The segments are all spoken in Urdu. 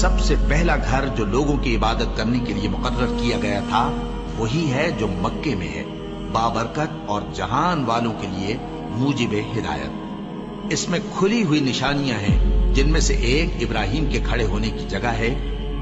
سب سے پہلا گھر جو لوگوں کی عبادت کرنے کے لیے مقرر کیا گیا تھا وہی ہے جو مکے میں ہے، بابرکت اور جہان والوں کے لیے موجب ہدایت۔ اس میں کھلی ہوئی نشانیاں ہیں، جن میں سے ایک ابراہیم کے کھڑے ہونے کی جگہ ہے۔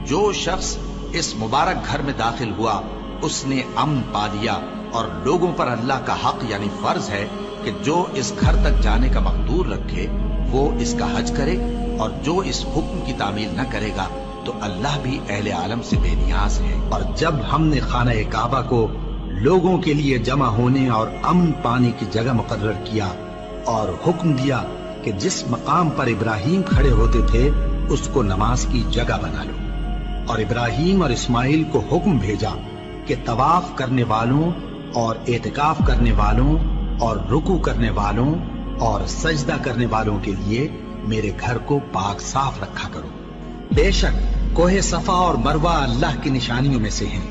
جو شخص اس مبارک گھر میں داخل ہوا اس نے امن پا لیا، اور لوگوں پر اللہ کا حق یعنی فرض ہے کہ جو اس گھر تک جانے کا مقدور رکھے وہ اس کا حج کرے، اور جو اس حکم کی تعمیل نہ کرے گا تو اللہ بھی اہل عالم سے بے نیاز ہے۔ اور جب ہم نے خانہ کعبہ کو لوگوں کے لیے جمع ہونے اور امن پانے کی جگہ مقرر کیا اور حکم دیا کہ جس مقام پر ابراہیم کھڑے ہوتے تھے اس کو نماز کی جگہ بنا لو، اور ابراہیم اور اسماعیل کو حکم بھیجا کہ طواف کرنے والوں اور اعتکاف کرنے والوں اور رکوع کرنے والوں اور سجدہ کرنے والوں کے لیے میرے گھر کو پاک صاف رکھا کرو۔ بے شک کوہ صفا اور مروہ اللہ کی نشانیوں میں سے ہیں،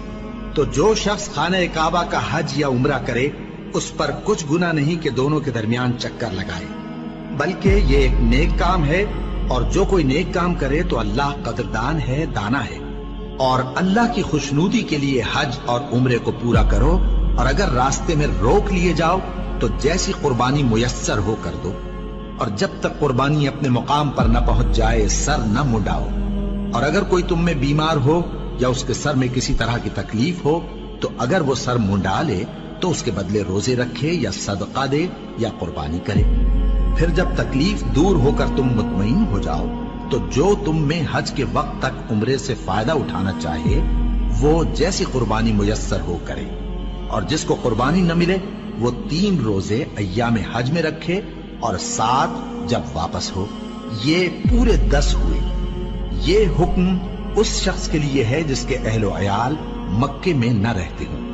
تو جو شخص خانہ کعبہ کا حج یا عمرہ کرے اس پر کچھ گناہ نہیں کہ دونوں کے درمیان چکر لگائے، بلکہ یہ ایک نیک کام ہے، اور جو کوئی نیک کام کرے تو اللہ قدردان ہے، دانا ہے۔ اور اللہ کی خوشنودی کے لیے حج اور عمرے کو پورا کرو، اور اگر راستے میں روک لیے جاؤ تو جیسی قربانی میسر ہو کر دو، اور جب تک قربانی اپنے مقام پر نہ پہنچ جائے سر نہ منڈاؤ۔ اور اگر کوئی تم میں بیمار ہو یا اس کے سر میں کسی طرح کی تکلیف ہو تو اگر وہ سر منڈا لے تو اس کے بدلے روزے رکھے یا صدقہ دے یا قربانی کرے۔ پھر جب تکلیف دور ہو کر تم مطمئن ہو جاؤ تو جو تم میں حج کے وقت تک عمرے سے فائدہ اٹھانا چاہے وہ جیسی قربانی میسر ہو کرے، اور جس کو قربانی نہ ملے وہ 3 روزے ایام حج میں رکھے اور 7 جب واپس ہو۔ یہ پورے 10 ہوئے۔ یہ حکم اس شخص کے لیے ہے جس کے اہل و عیال مکے میں نہ رہتے ہوں۔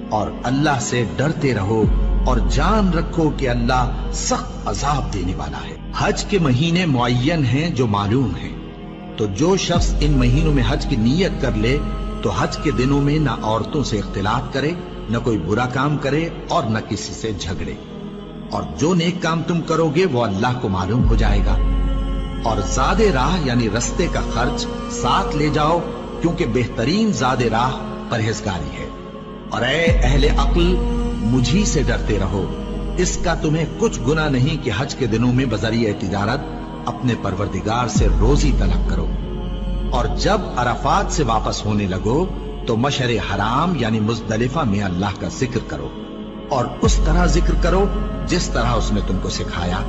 اور اللہ سے ڈرتے رہو اور جان رکھو کہ اللہ سخت عذاب دینے والا ہے۔ حج کے مہینے معین ہیں جو معلوم ہیں، تو جو شخص ان مہینوں میں حج کی نیت کر لے تو حج کے دنوں میں نہ عورتوں سے اختلاط کرے، نہ کوئی برا کام کرے اور نہ کسی سے جھگڑے۔ اور جو نیک کام تم کرو گے وہ اللہ کو معلوم ہو جائے گا۔ اور زاد راہ یعنی رستے کا خرچ ساتھ لے جاؤ، کیونکہ بہترین زاد راہ پرہیزگاری ہے۔ اور اے اہل عقل مجھی سے ڈرتے رہو، اس کا تمہیں کچھ گناہ نہیں کہ حج کے دنوں میں بذریعہ تجارت اپنے پروردگار سے روزی طلب کرو۔ اور جب عرفات سے واپس ہونے لگو تو مشعر حرام یعنی مزدلفہ میں اللہ کا ذکر کرو، اور اس طرح ذکر کرو جس طرح اس نے تم کو سکھایا،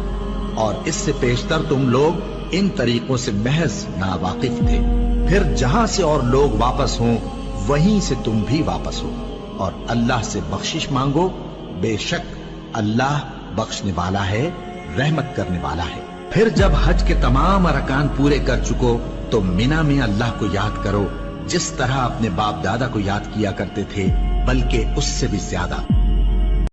اور اس سے پیشتر تم لوگ ان طریقوں سے محض ناواقف تھے۔ پھر جہاں سے اور لوگ واپس ہوں وہیں سے تم بھی واپس ہو، اور اللہ سے بخشش مانگو، بے شک اللہ بخشنے والا ہے، رحمت کرنے والا ہے۔ پھر جب حج کے تمام ارکان پورے کر چکو تو مینا میں اللہ کو یاد کرو جس طرح اپنے باپ دادا کو یاد کیا کرتے تھے، بلکہ اس سے بھی زیادہ۔